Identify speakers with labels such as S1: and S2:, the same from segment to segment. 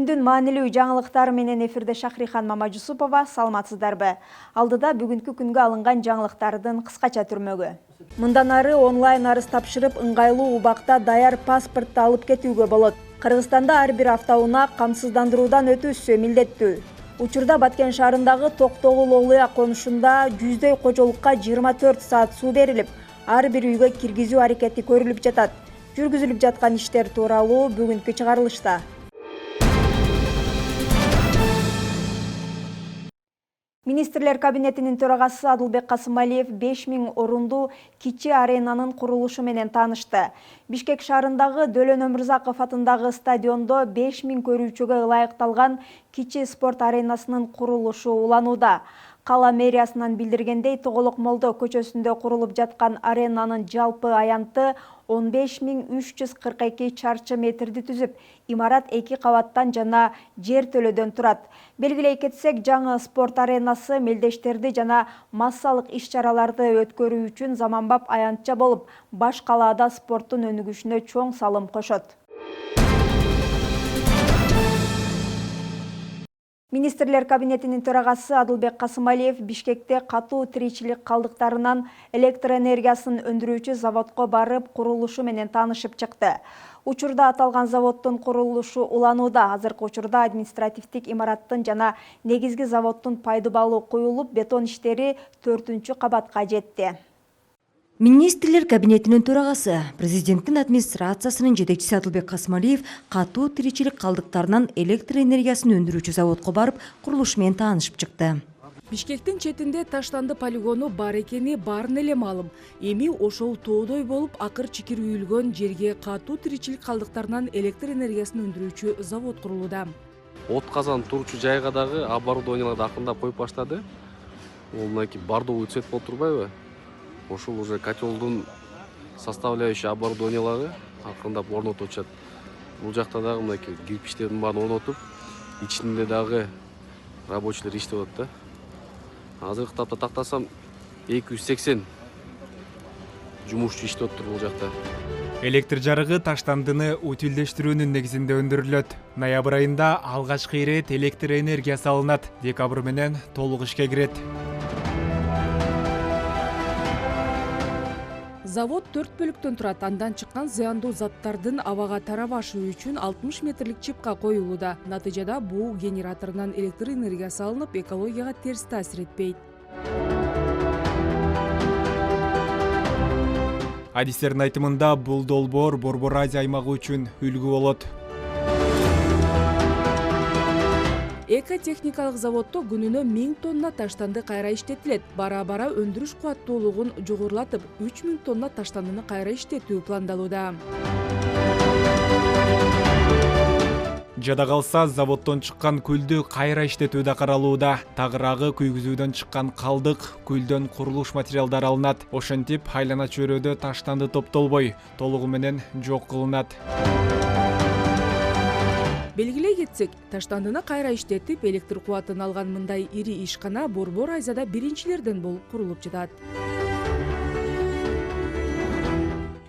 S1: Күндүн маанилүү жаңылыктары менен эфирде Шахрихан Мамажусупова, саламатсыздарбы? Алдыда бүгүнкү күнгө алынган жаңылыктардын кыскача түрмөгү. Мындан ары онлайн арыз тапшырып, ыңгайлуу убакта даяр паспортду алып кетүүгө болот. Кыргызстанда ар бир автоунаа камсыздандыруудан өтүүсү милдеттүү. Учурда Баткен шаарындагы Токтогул Олуя конушунда жүздөй кожолукка 24 саат суу берилип, ар бир үйгө киргизүү аракети көрүлүп жатат. Жүргүзүлүп жаткан иштер тууралуу бүгүнкү чыгарылышта. Министрлер кабинетинин төрагасы Адылбек Касымалиев 5000 орундуу кичи аренанын курулушу менен таанышты. Бишкек шаарындагы Дөлөн Өмүрзаков атындагы стадиондо 5000 көрүүчүгө ылайыкталган кичи спорт аренасынын курулушу уланууда. Кала мэриясынан билдиргендей, Тоголок Молдо көчөсүндө курулуп жаткан аренанын жалпы аянты 15342 чарчы метрди түзүп, имарат 2 кабаттан жана жер төлөдөн турат. Белгилей кетсек, жаңы спорт аренасы мелдештерди жана массалык иш-чараларды өткөрүү үчүн заманбап аянтча болуп, баш калаада спорттун өнүгүшүнө чоң салым кошот. Министрлер кабинетинин төрагасы Адылбек Касымалиев Бишкекте катуу тиричилик калдыктарынан электроэнергиясын өндүрүүчү заводко барып, курулушу менен таанышып чыкты. Учурда аталган заводдун курулушу уланууда. Азыркы учурда административдик имараттын жана негизги заводдун пайдубалы куюлуп, бетон иштери 4-кабатка жетти.
S2: Министрлер кабинетинин төрагасы, президенттин администрациясынын жетекчиси Адылбек Касымалиев катуу тиричилик калдыктарынан электр энергиясын өндүрүүчү заводко барып, курулуш менен таанышып чыкты.
S3: Бишкектин четинде таштанды полигону бар экени баарын эле маалым. Эми ошол тоодой болуп акыр-чикир үйүлгөн жерге катуу тиричилик калдыктарынан электр энергиясын өндүрүүчү завод курулууда.
S4: От казан турчу жайга дагы оборудованияларды акырындап коюп баштады. Ол мынакей бардовый цвет болуп турбайбы? Ошол уже котелдун составляющий оборудованиялары акырындап орнотуп атышат. Бул жакта дагы мынакей кирпичтердин баарын орнотуп, ичинде дагы рабочийлер иштеп атат да. Азыркы тапта тактасам 280 жумушчу иштеп атат бул жакта.
S5: Электр жарыгы таштандыны утилдештирүүнүн негизинде өндүрүлөт. Ноябрь айында алгачкы ирет электр энергиясы алынат. Декабрь менен толук ишке кирет.
S3: Завод 4 бөлүктөн турат. Андан чыккан зыяндуу заттардын абага тарабашы үчүн 60 метрлик чипка коюлууда. Натыйжада буу генераторунан электр энергиясы алынып, экологияга терс таасир этпейт.
S5: Адистердин айтымында бул долбоор Борбор Азия аймагы үчүн үлгү болот.
S3: Экотехникалык заводдо күнүнө 1000 тонна таштанды кайра иштетилет. Бара-бара өндүрүш кубаттуулугун жогорулатып, 3000 тонна таштандыны кайра иштетүү пландалууда.
S5: Жада калса, заводдон чыккан күлдү кайра иштетүү да каралууда. Тагыраагы күйгүзүүдөн чыккан калдык, күлдөн курулуш материалдары алынат. Ошентип, айлана чөйрөдө таштанды топтолбой, толугу менен жок кылынат.
S3: Белгилей кетсек, таштандыны кайра иштетип, электр кубатын алган мындай ири ишкана Борбор Азияда биринчилерден болуп курулуп жатат.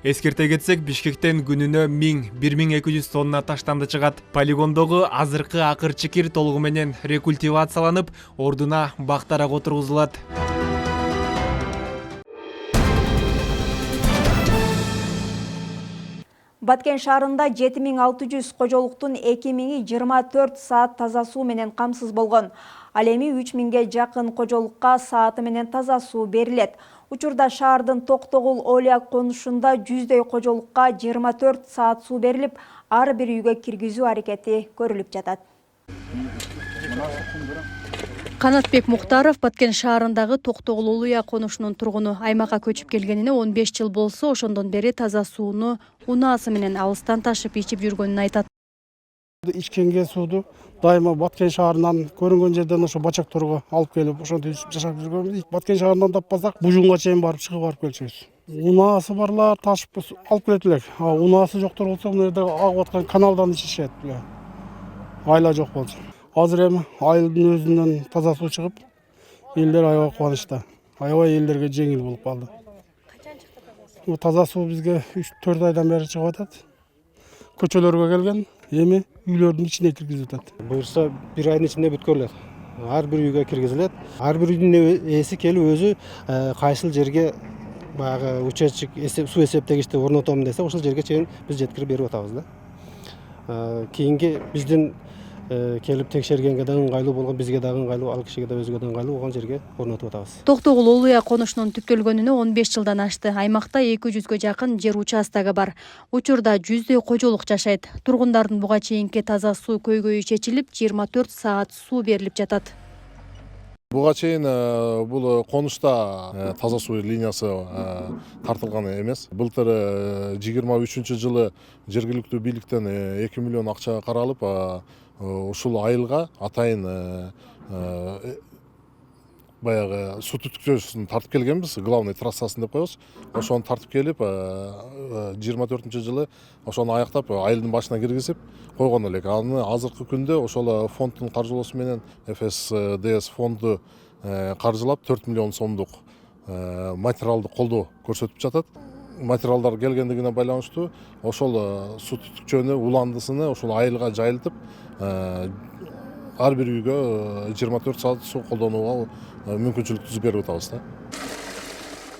S5: Эскерте кетсек, Бишкектен күнүнө 1000-1200 тонна таштанды чыгат. Полигондогу азыркы акыр-чикир толугу менен рекультивацияланып, ордуна бактарак отургузулат.
S1: Баткен шаарында 7600 кожолуктун 2000-и 24 саат таза суу менен камсыз болгон. Ал эми 3000ге жакын кожолукка сааты менен таза суу берилет. Учурда шаардын Токтогул Олуя конушунда жүздөй кожолукка 24 саат суу берилип, ар бир үйгө киргизүү аракети көрүлүп жатат.
S6: Канатбек Мухтаров Баткен шаарындагы Токтогул Олуя конушунун тургуну. Аймакка көчүп келгенине 15 жыл болсо, ошондон бери таза сууну унаасы менен алыстан ташып ичип жүргөнүн айтат.
S7: Ичкенге сууду дайыма Баткен шаарынан көрүнгөн жерден ошо бачакторго алып келип, ошентип ичип жашап жүргөнбүз. Баткен шаарынан таппасак, Бужунга чейин барып чыгып алып келчүбүз. Унаасы барлар ташып алып келет элек. Унаасы жоктор болсо, мына жерде агып аткан каналдан ичишет. Айла жок болчу. Азыр эми айылдын өзүнөн таза суу чыгып, элдер аябай кубанычта. Аябай элдерге жеңил болуп калды. Качан чыкты таза суу? Таза суу бизге 3-4 айдан бери чыгып атат. Көчөлөргө келген, эми үйлөрдүн ичине киргизип атат.
S8: Буюрса бир айдын ичинде бүткөрүлөт. Ар бир үйгө киргизилет. Ар бир үйдүн ээси келип өзү кайсыл жерге баягы учетчик суу эсептегичти орнотом десе ошол жерге чейин биз жеткирип берип атабыз да. Кийинки биздин келип текшергенге да ыңгайлуу болгон, бизге да ыңгайлуу, ал кишиге да өзгө да ыңгайлуу болгон жерге орнотуп атабыз.
S6: Токтогул Улуу конушунун түптөлгөнүнө 15 жылдан ашты. Аймакта 200гө жакын жер участогу бар. Учурда 100дөй кожолук жашайт. Тургундардын буга чейинки таза суу көйгөйү чечилип, 24 саат суу берилип жатат.
S9: Буга чейин бул конушта таза суу линиясы тартылган эмес. Былтыр 23-жылы жергиликтүү бийликтен 2 миллион акча каралып, ушул айылга атайын баягы суу түтүкчөсүн тартып келгенбиз, главный трассасын деп коебуз. Ошону тартып келип 24-жылы ошону аяктап айылдын башына киргизип койгон элек. Аны азыркы күндө ошол фонддун каржылоосу менен ФСДС фонду каржылап 4 миллион сомдук материалдык колдоо көрсөтүп жатат. Материалдар келгендигине байланыштуу ошол суу түтүкчөнү уландысыны ошол айылга жайылтып, ар бир үйгө 24 саат суу колдонууга мүмкүнчүлүк түзүп берип атабыз да.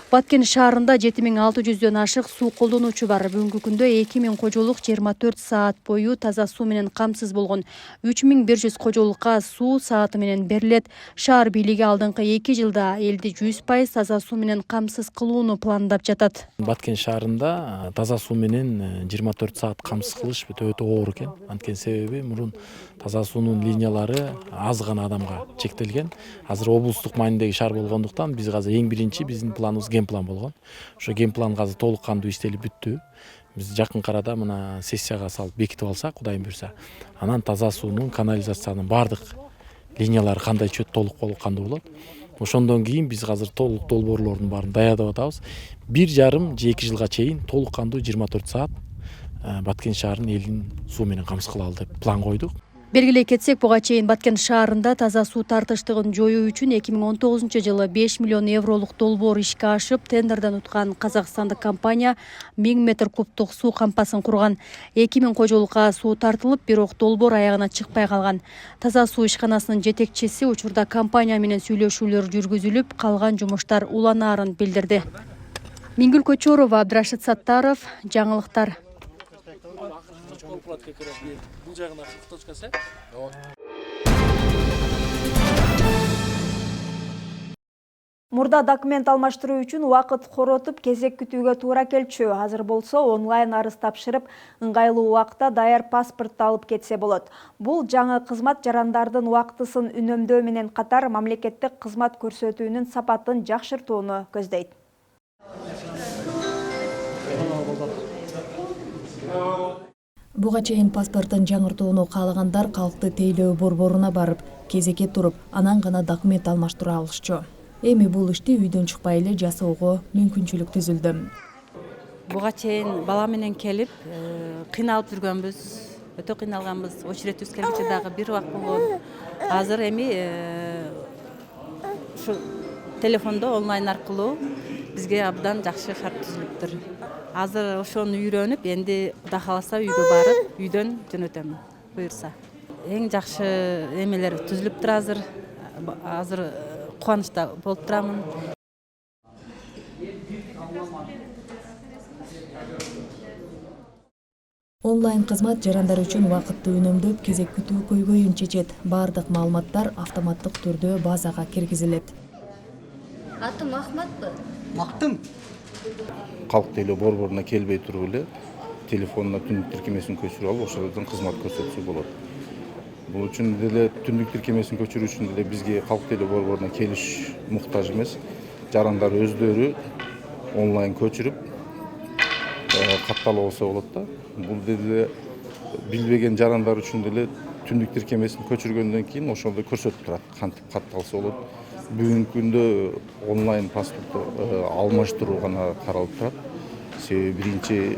S6: Баткен шаарында 7600дөн ашык суу колдонуучу бар. Бүгүнкү күндө 2000 кожолук 24 саат бою таза суу менен камсыз болгон. 3100 кожолукка суу сааты менен берилет. Шаар бийлиги алдыңкы 2 жылда элди 100% таза суу менен камсыз кылууну пландап жатат.
S10: Баткен шаарында таза суу менен 24 саат камсыз кылыш өтө оор экен. Анткени себеби мурун таза суунун линиялары аз гана адамга чектелген. Азыр облустук маанидеги шаар болгондуктан биз азыр эң биринчи биздин планыбыз генплан болгон. Ошо генплан азыр толук кандуу иштелип бүттү. Биз жакын арада мына сессияга салып бекитип алсак, Кудайым буйрса, анан таза суунун, канализациянын бардык линиялары кандай чөт толук кандуу болот. Ошондон кийин биз азыр толук долбоорлордун баарын даярдап атабыз. 1,5 же 2 жылга чейин толук кандуу 24 саат Баткен шаарын элин суу менен камсыз кылалы деп план койдук.
S6: Белгилей кетсек, буга чейин Баткен шаарында таза суу тартыштыгын жоюу үчүн 2019-жылы 5 миллион евролук долбоор ишке ашып, тендерден уткан казакстандык компания 1000 метр кубтук суу кампасын курган. 2000 кожолукка суу тартылып, бирок долбоор аягына чыкпай калган. Таза суу ишканасынын жетекчиси учурда компания менен сүйлөшүүлөр жүргүзүлүп, калган жумуштар уланаарын билдирди. Мингүл Көчөрова, Абдрашит Саттаров, жаңылыктар.
S1: Мурда документ алмаштыруу үчүн убакыт коротуп, кезек күтүүгө туура келчү. Азыр болсо онлайн арыз тапшырып, ыңгайлуу убакта даяр паспортты алып кетсе болот. Бул жаңы кызмат жарандардын убактысын үнөмдөө менен катар мамлекеттик кызмат көрсөтүүнүн сапатын жакшыртууну көздөйт.
S11: Буга чейин паспорттун жаңыртууну каалагандар калкты тейлөө борборуна барып, кезекке туруп, анан гана документ алмаштыра алышчу. Эми бул ишти үйдөн чыкпай эле жасоого мүмкүнчүлүк түзүлдү.
S12: Буга чейин бала менен келип, кыйналып жүргөнбүз, өтө кыйналганбыз. Очередибиз келгенче дагы бир убак болгон. Азыр эми ушу телефондо онлайн аркылуу бизге абдан жакшы шарт түзүлүптүр. Азыр ошону үйрөнүп, энди Кудай кааласа үйгө барып, үйдөн жөнөтөм, буйрса. Эң жакшы эмелер түзүлүптүр азыр. Азыр кубанычта болуп турамын.
S11: Онлайн кызмат жарандар үчүн убакытты үнөмдөп, кезек күтүү көйгөйүн чечет. Бардык маалыматтар автоматтык түрдө базага киргизилет.
S13: Атым Ахматпы?
S8: Мактым. Калк тейлөө борборуна келбей туруп эле телефонуна түндүк тиркемесин көчүрүп алып, ошолордон кызмат көрсөтсө болот. Бул үчүн деле түндүк тиркемесин көчүрүү үчүн деле бизге калк тейлөө борборуна келиш муктаж эмес. Жарандар өздөрү онлайн көчүрүп катталып алса болот да. Бул деле билбеген жарандар үчүн деле түндүк тиркемесин көчүргөндөн кийин ошондо көрсөтүп турат, кантип катталса болот. Бүгүнкү күндө онлайн паспортту алмаштыруу гана каралып турат. Себеби биринчи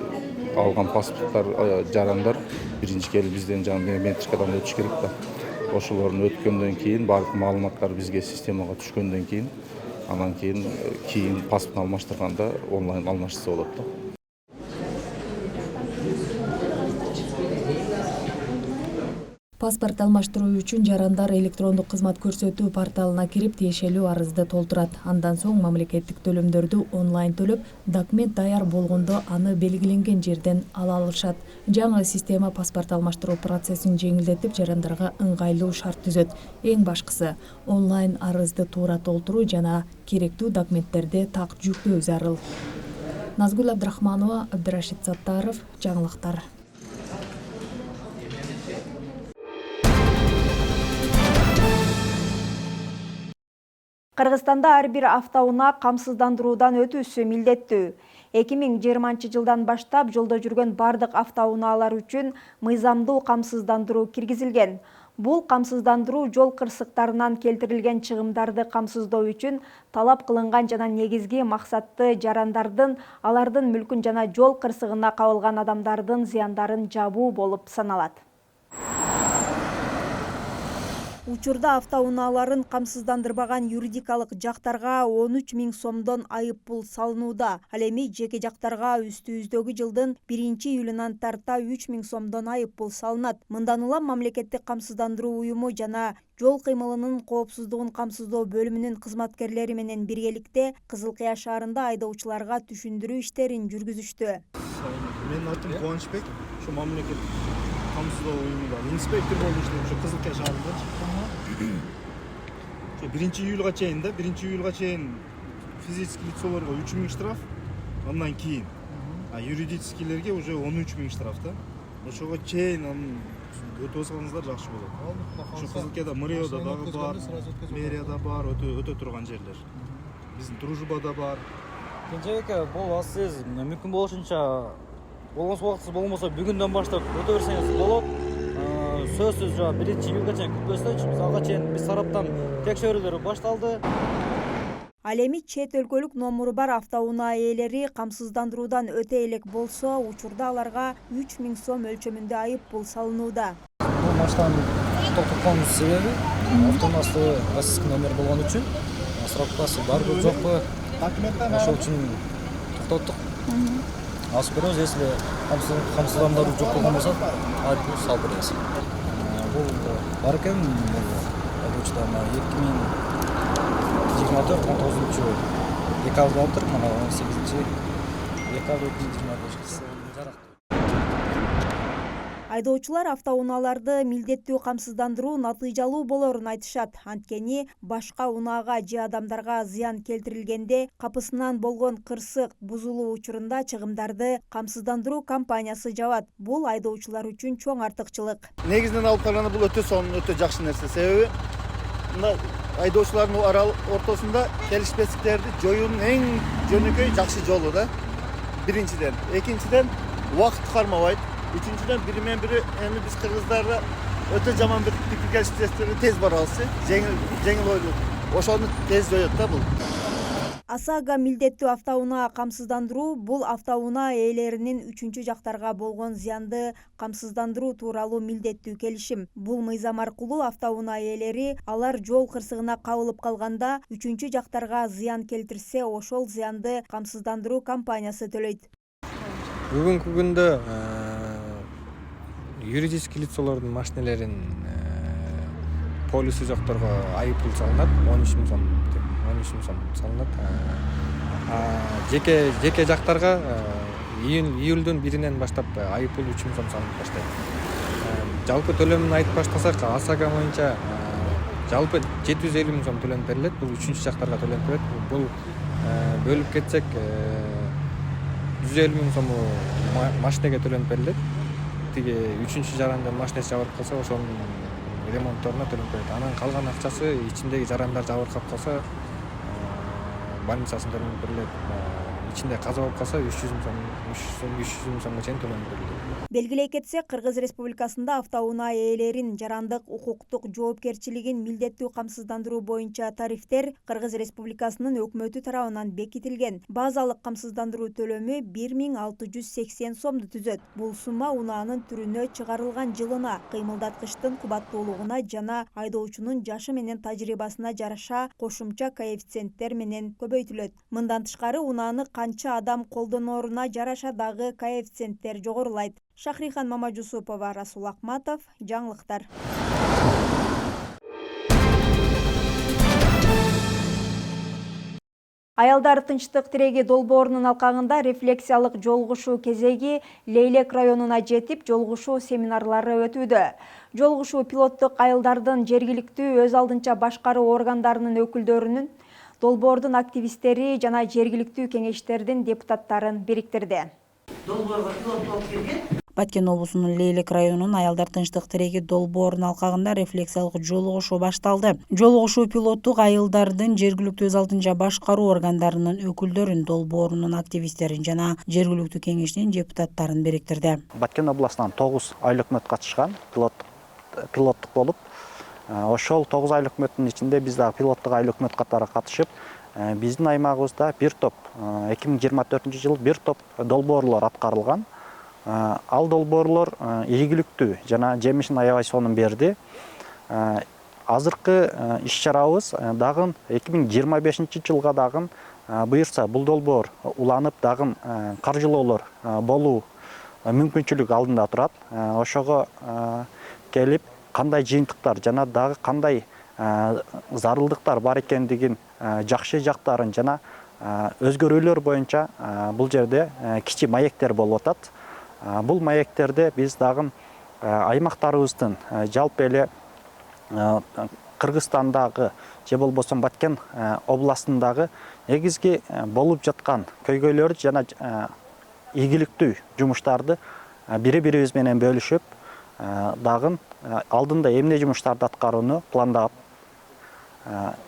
S8: алган паспорттар жарандар биринчи келип бизден жаңы биометрикадан өтүш керек да. Ошолордун өткөндөн кийин бардык маалыматтар бизге системага түшкөндөн кийин анан кийин паспорт алмаштырганда онлайн алмаштырса болот да.
S11: Паспорт алмаштыруу үчүн жарандар электрондук кызмат көрсөтүү порталына кирип тиешелүү арызды толтурат. Андан соң мамлекеттик төлөмдөрдү онлайн төлөп, документ даяр болгондо аны белгиленген жерден ала алышат. Жаңы система паспорт алмаштыруу процессин жеңилдетип, жарандарга ыңгайлуу шарт түзөт. Эң башкысы онлайн арызды туура толтуруу жана керектүү документтерди так жүктөө зарыл. Назгүл Абдрахманова, Абдрашид Саттаров, жаңылыктар.
S1: Кыргызстанда ар бир автоунаа камсыздандыруудан өтүүсү милдеттүү. 2020 жылдан баштап жолдо жүргөн бардык автоунаалар үчүн мыйзамдуу камсыздандыруу киргизилген. Бул камсыздандыруу жол кырсыктарынан келтирилген чыгымдарды камсыздоо үчүн талап кылынган жана негизги максаты жарандардын, алардын мүлкүн жана жол кырсыгына кабылган адамдардын зыяндарын жабуу болуп саналат. Учурда автоунааларын камсыздандырбаган юридикалык жактарга 13 000 сомдон айыппул салынууда. Ал эми жеке жактарга үстүбүздөгү жылдын 1-июлунан тарта 3 000 сомдон айыппул салынат. Мындан улам мамлекеттик камсыздандыруу уюму жана жол кыймылынын коопсуздугун камсыздоо бөлүмүнүн кызматкерлери менен биргеликте Кызыл Кыя шаарында айдоочуларга түшүндүрүү иштерин жүргүзүштү.
S14: Менин атым Кубанычбек, ошо мамлекеттик камсыздоо уюмунда инспектор болуп иштейм, ошо Кызыл Кыя шаарында. 1-июлга чейин 1-июлга чейин физический лицолорго 3 000 штраф, андан кийин юридическийлерге уже 13 000 штраф да. Ошого чейин өтө салсаңыздар жакшы болот. Ошо Кызыл Кияда МРОда дагы бар, мэрияда бар, өтө турган жерлер. Биздин дружбада бар.
S15: Кенжебек, бул сиз мүмкүн болушунча болгон убактысыз болмосо бүгүндөн баштап өтө берсеңиз болот. Сөзсүз 1-июлга чейин күтпөстөнчү, ага чейин биз тараптан текшерүүлөр башталды.
S1: Ал эми чет өлкөлүк номуру бар автоунаа ээлери камсыздандыруудан өтө элек болсо, учурда аларга 3 000 сом өлчөмүндө айыппул салынууда.
S15: Бул маштан токтотконубуздун себеби автоунаасы российский номер болгон үчүн справкасы барбы жокпу, ошол үчүн токтоттук. Алып көрөбүз, если камсыздандыруу жок болгон болсо, айыппул салып беребиз. Бул бар экен, айдоочуда 2024-19 декабрда отур, мына 18 декабрь 2025 жарак.
S1: Айдоочулар автоунааларды милдеттүү камсыздандыруу натыйжалуу болорун айтышат. Анткени башка унаага же адамдарга зыян келтирилгенде капысынан болгон кырсык бузулуу учурунда чыгымдарды камсыздандыруу компаниясы жабат. Бул айдоочулар үчүн чоң артыкчылык.
S14: Негизинен алып караганда бул өтө жакшы нерсе. Себеби мына айдоочулардын ортосунда келишпестиктерди жоюунун эң жөнөкөй жакшы жолу да. Биринчиден, экинчиден убакыт кармабайт. Üçüncüden biri endi biz Kırgızlarda öte zaman bir fikir geliştirişleri tez baralsı, жеңил ойлуу. Ошону tez жоет да бул.
S1: ОСАГО милдеттүү автоунаа камсыздандыруу бул автоунаа ээлеринин үчүнчү жактарга болгон зыянды камсыздандыруу тууралуу милдеттүү келишим. Бул мыйзам аркылуу автоунаа ээлери алар жол кырсыгына кабылып калганда үчүнчү жактарга зыян келтирсе, ошол зыянды камсыздандыруу компаниясы төлөйт.
S15: Бүгүнкү күндө юридический лицолордун машинелерин полису жокторго айыппул салынат, 13 000 сом салынат. Жеке жактарга июлдун 1-инен баштап айыппул 3 000 сом салынып баштайт. Жалпы төлөмүн айтып баштасак, ОСАГО боюнча жалпы 750 000 сом төлөнүп берилет. Бул үчүнчү жактарга төлөнүп берилет. Бул бөлүп кетсек 150 000 сому машинеге төлөнүп берилет. Тиги үчүнчү жарандан машинеси жабырып калса, ошонун ремонтторуна төлөнүп берилет. Анан калган акчасы ичиндеги жарандар жабыркап калса, больницасына төлөнүп берилет. Ичинде каза болуп калса 300 000 сомго чейин төлөнүп берилет.
S1: Белгилей кетсек, Кыргыз Республикасында автоунаа ээлерин жарандык укуктук жоопкерчилигин милдеттүү камсыздандыруу боюнча тарифтер Кыргыз Республикасынын өкмөтү тарабынан бекитилген. Базалык камсыздандыруу төлөмү 1680 сомду түзөт. Бул сумма унаанын түрүнө, чыгарылган жылына, кыймылдаткычтын кубаттуулугуна жана айдоочунун жашы менен тажрыйбасына жараша кошумча коэффициенттер менен көбөйтүлөт. Мындан тышкары унааны канча адам колдонооруна жараша дагы коэффициенттер жогорулайт. Шахрихан Мамажусупова, Расул Акматов, жаңылыктар. Аялдар тынчтык тиреги долбоорунун алкагында рефлексиялык жолугушуу кезеги Лейлек районуна жетип, жолугушуу семинарлары өтүүдө. Жолугушуу пилоттук айылдардын жергиликтүү өз алдынча башкаруу органдарынын өкүлдөрүнүн, долбоордун активисттери жана жергиликтүү кеңештердин депутаттарын бириктирди.
S16: Баткен облусунун Лейлек районунун аялдар тынчтык тиреги долбоорунун алкагында рефлексиялык жолугушуу башталды. Жолугушуу пилоттук айылдардын жергиликтүү өз алдынча башкаруу органдарынын өкүлдөрүн, долбоорунун активисттерин жана жергиликтүү кеңештин депутаттарын бириктирди.
S17: Баткен областынан 9 айлык өкмөт катышкан, пилоттук болуп, ошол 9 айлык өкмөттүн ичинде биз дагы пилоттук айлык өкмөт катары катышып, биздин аймагыбызда бир топ 2024-жылы бир топ долбоорлор аткарылган. Ал долбоорлор ийгиликтүү жана жемишин аябай сонун берди. Азыркы иш-чарабыз дагы 2025-жылга дагы буюрса бул долбоор уланып дагы каржылоолор болуу мүмкүнчүлүк алдында турат. Ошого келип кандай жыйынтыктар жана дагы кандай зарылдыктар бар экендигин, жакшы жактарын жана өзгөрүүлөр боюнча бул жерде кичи маектер болуп атат. Бул маектерде биз дагы аймактарыбыздын жалпы эле Кыргызстандагы же болбосо Баткен областындагы негизги болуп жаткан көйгөйлөрдү жана ийгиликтүү жумуштарды бири-бирибиз менен бөлүшүп, дагы алдында эмне жумуштарды аткарууну пландап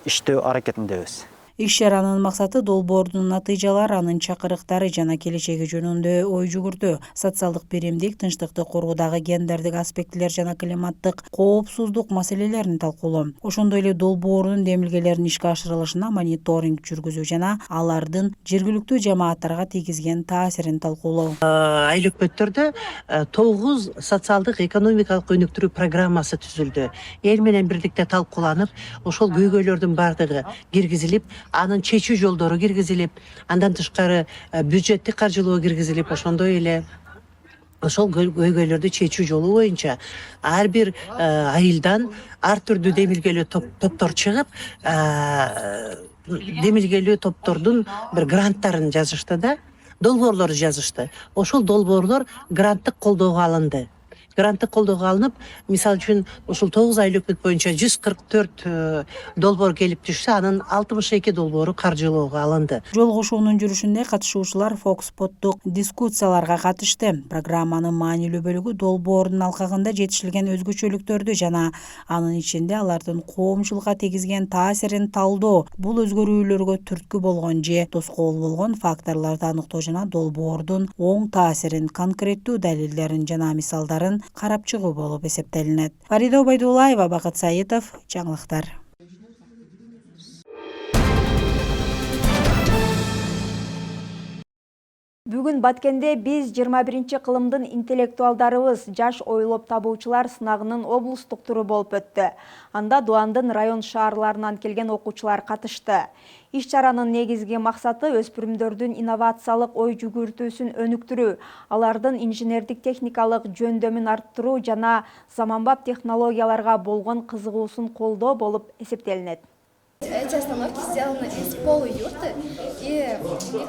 S17: иштөө аракетиндебиз.
S16: Иш-чаранын максаты долбоордун натыйжалары, анын чакырыктары жана келечеги жөнүндө ой жүгүрдү. Социалдык беримдик, тынчтыкты коруудагы гендердик аспектилер жана климаттык коопсуздук маселелерин талкуулоо. Ошондой эле долбоордун демилгелеринин ишке ашырылышына мониторинг жүргүзүү жана алардын жергиликтүү жамааттарга тийгизген таасирин талкуулоо.
S18: Айлык өкмөттөрдө 9 социалдык экономикалык өнүктүрүү программасы түзүлдү. Эл менен бирликте талкууланып, ошол көйгөйлөрдүн бардыгы киргизилип, анын чечүү жолдору киргизилип, андан тышкары бюджеттик каржылоо киргизилип, ошондой эле ошол көйгөйлөрдү чечүү жолу боюнча ар бир айылдан ар түрдүү демилгелүү топтор чыгып, демилгелүү топтордун бир гранттарын жазышты да, долбоорлор жазышты. Ошол долбоорлор гранттык колдоого алынды. Гранттык колдоого алынып, мисалы үчүн ушул 9 айлык өкмөт боюнча 144 долбоор келип түшсө, анын 62 долбоору каржылоого алынды.
S16: Жолугушуунун жүрүшүндө катышуучулар фокспоттук дискуссияларга катышты. Программанын маанилүү бөлүгү долбоордун алкагында жетишилген өзгөчөлүктөрдү жана анын ичинде алардын коомчулукка тийгизген таасирин талдоо, бул өзгөрүүлөргө түрткү болгон же тоскоол болгон факторлорду аныктоо жана долбоордун оң таасирин, конкреттүү далилдерин жана мисалдарын карап чыгуу болуп эсептелинет. Фарида Убайдуллаева, Бакыт Саитов, жаңылыктар.
S1: Бүгүн Баткенде биз 21-кылымдын интеллектуалдарыбыз, жаш ойлоп табуучулар сынагынын облустук туру болуп өттү. Анда Дуандын район шаарларынан келген окуучулар катышты. Иш-чаранын негизги максаты өспүрүмдөрдүн инновациялык ой жүгүртүүсүн өнүктүрүү, алардын инженердик техникалык жөндөмүн арттыруу жана заманбап технологияларга болгон кызыгуусун колдоо болуп эсептелинет.
S19: Эти остановки сделаны из полуюрты и...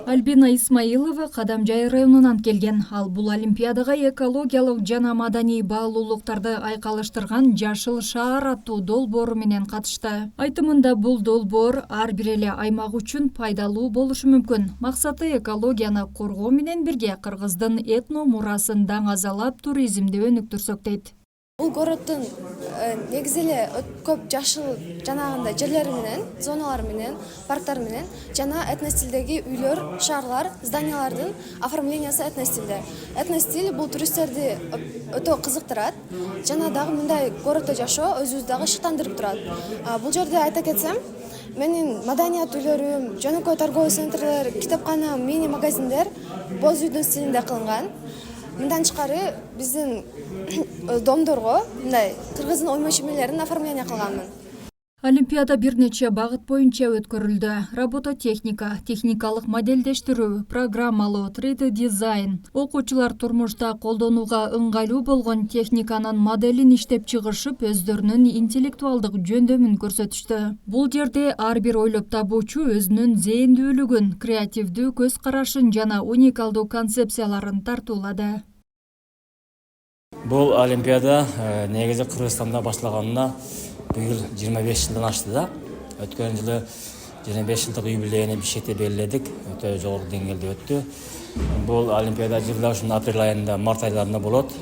S6: Альбина Исмаилова Кадамжай районунан келген. Ал бул олимпиадага экологиялык жана маданий баалуулуктарды айкалыштырган Жашыл шаар аттуу долбоору менен катышты. Айтымында бул долбоор ар бир эле аймак үчүн пайдалуу болушу мүмкүн. Максаты экологияны коргоо менен бирге кыргыздын этно мурасын даңазалап туризмди өнүктүрсөк дейт.
S19: Бул городдун негизи эле көп жашыл жанагындай жерлери менен, зоналары менен, парктары менен жана этностилдеги үйлөр, шаарлар, зданиялардын оформлениясы этностилде. Этностил бул туристтерди өтө кызыктырат. Жана дагы мындай городдо жашоо өзүбүздү дагы шыктандырып турат. Бул жерде айта кетсем, менин маданият үйлөрүм, жөнөкөй торговый центрлер, китепкана, мини-магазиндер боз үйдүн стилинде кылынган. Мындан тышкары биздин домдорго мындай кыргыздын ой-мөчмөлөрүн оформление кылганмын.
S6: Олимпиада бир нече багыт боюнча өткөрүлдү. Робототехника, техникалык модельдештирүү, программалоо, 3D дизайн. Окуучулар турмушта колдонууга ыңгайлуу болгон техниканын моделин иштеп чыгышып, өздөрүнүн интеллектуалдык жөндөмүн көрсөтүштү. Бул жерде ар бир ойлоп табуучу өзүнүн зээндүүлүгүн, креативдүү көз карашын жана уникалдуу концепцияларын тартуулады.
S20: Бул Олимпиада негизи Кыргызстанда башталганына быйыл 25 жылдан ашты да. Өткөн жылы 25 жылдык юбилейни Бишкекте белгиледик. Өтө жогорку деңгээлде өттү. Бул Олимпиада жылда ушул апрель айында, март айларында болот.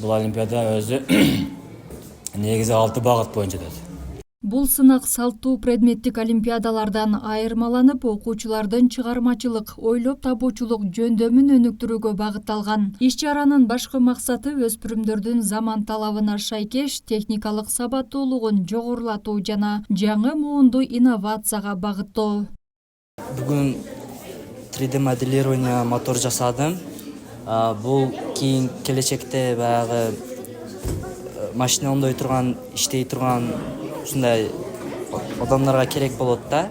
S20: Бул Олимпиада өзү негизи 6 багыт боюнча өтөт.
S6: Бул сынак салттуу предметтик олимпиадалардан айырмаланып, окуучулардын чыгармачылык, ойлоп табуучулук жөндөмүн өнүктүрүүгө багытталган. Иш-чаранын башкы максаты өспүрүмдөрдүн заман талабына шайкеш техникалык сабаттуулугун жогорулатуу жана жаңы муунду инновацияга багыттоо.
S21: Бүгүн 3D моделирование мотор жасадым. Бул кийин келечекте баягы машина оңдой турган, иштей турган ушундай адамдарга керек болот да.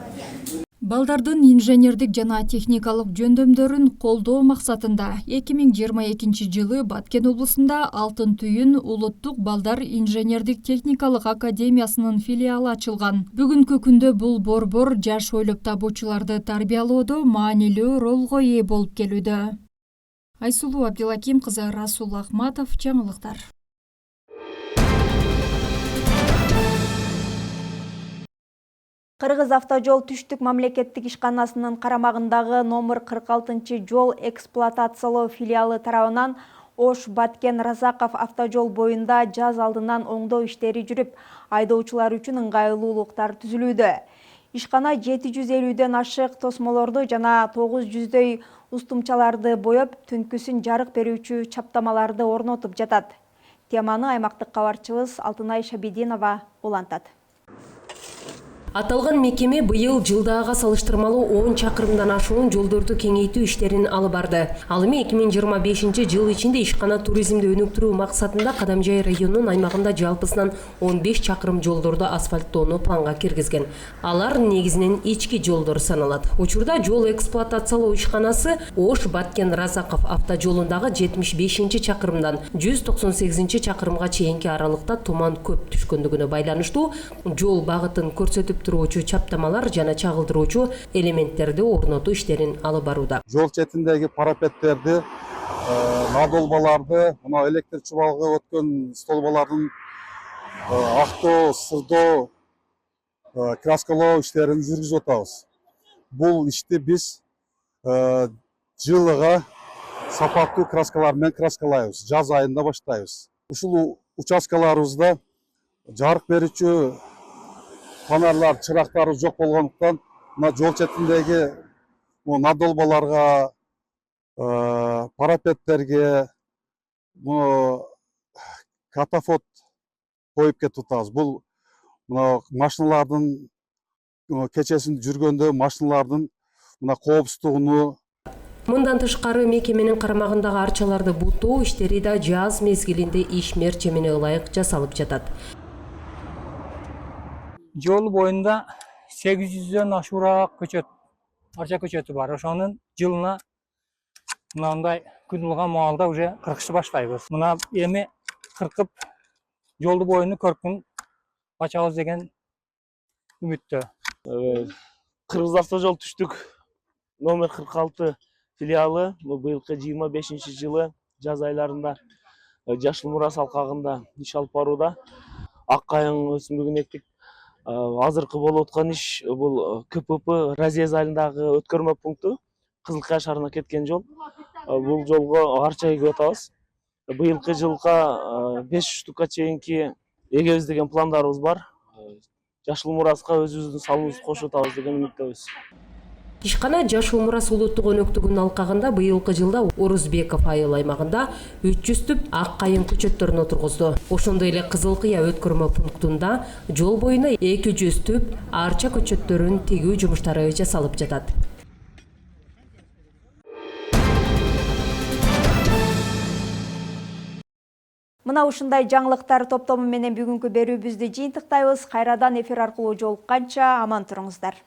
S6: Балдардын инженердик жана техникалык жөндөмдөрүн колдоо максатында 2022 жылы Баткен облусунда Алтын Түйүн улуттук балдар инженердик техникалык академиясынын филиалы ачылган. Бүгүнкү күндө бул борбор жаш ойлоп табуучуларды тарбиялоодо маанилүү ролго ээ болуп келүүдө. Айсулуу Абдилаким кызы, Расул Ахматов, жаңылыктар.
S1: Кыргыз автожол түштүк мамлекеттик ишканасынын карамагындагы номер 46 жол эксплуатациялоо филиалы тарабынан Ош Баткен Разаков автожол боюнда жаз алдынан оңдоо иштери жүрүп, айдоочулар үчүн ыңгайлуулуктар түзүлүүдө. Ишкана 750ден ашык тосмолорду жана 900дөй устумчаларды боеп, түнкүсүн жарык берүүчү чаптамаларды орнотуп жатат. Теманы аймактык кабарчыбыз Алтынай Шабидинова улантат.
S22: Аталган мекеме быйыл жылдагы салыштырмалуу 10 чакырымдан ашуун жолдорду кеңейтүү иштерин алып барды. Ал эми 2025 жыл ичинде ишкана туризмди өнүктүрүү максатында Кадамжай районунун аймагында жалпысынан 15 чакырым жолдорду асфальттоону планга киргизген. Алар негизинен ички жолдор саналат. Учурда жол эксплуатациялоо ишканасы Ош Баткен Разаков автожолундагы 75 чакырымдан 198 чакырымга чейинки аралыкта туман көп түшкөндүгүнө байланыштуу жол багытын көрсөтүп туруучу чаптамалар жана чагылдыруучу элементтерди орнотуу иштерин алып барууда.
S23: Жол четиндеги парапеттерди, надолбаларды, мына электр чубалгы өткөн столбалардын актоо, сырдоо, краскалоо иштерин жүргүзүп атабыз. Бул ишти биз жылыга сапаттуу краскалар менен краскалайбыз. Жаз айында баштайбыз. Ушул участкаларыбызда жарык берүүчү фонарлар, чырактары жок болгондуктан, мына жол четиндеги надолбаларга, парапеттерге катафот коюп кетип атабыз. Бул мына машиналардын кечесин жүргөндө машиналардын мына коопсуздугуну.
S22: Мындан тышкары мекеменин карамагындагы арчаларды бутоо иштери да жаз мезгилинде иш мерчемине ылайык жасалып жатат.
S24: Жол боюнда 800дөн ашуураак көчөт, арча көчөтү бар. Ошонун жылына мындай күн улган маалда уже кыркышты баштайбыз. Мына эми кыркып жолду боюну көркүн ачабыз деген үмүттө.
S25: Кыргыз автожол түштүк номер 46 филиалы быйылкы 25 жылы жаз айларында Жашыл Мурас алкагында иш алып барууда. Ак кайың өсүмдүгүн эктик. Азыркы болуп аткан иш бул КПП Разъезд айылындагы өткөрмө пункту, Кызыл Кая шаарына кеткен жол. Бул жолго арча эгип атабыз. Быйылкы жылга 5 штукка чейинки эгебиз деген пландарыбыз бар. Жашыл Мураска өзүбүздүн салымыбызды кошуп атабыз деген үмүттөбүз.
S22: Ишкана Жашыл Мурас улуттук өнөктүгүнүн алкагында быйылкы жылда Орузбеков айыл аймагында 300 түп ак кайын көчөттөрүн отургузду. Ошондой эле Кызыл Кыя өткөрмө пунктунда жол боюна 200 түп арча көчөттөрүн тигүү жумуштары жасалып жатат.
S1: Мына ушундай жаңылыктар топтому менен бүгүнкү берүүбүздү жыйынтыктайбыз. Кайрадан эфир аркылуу жолукканча аман туруңуздар.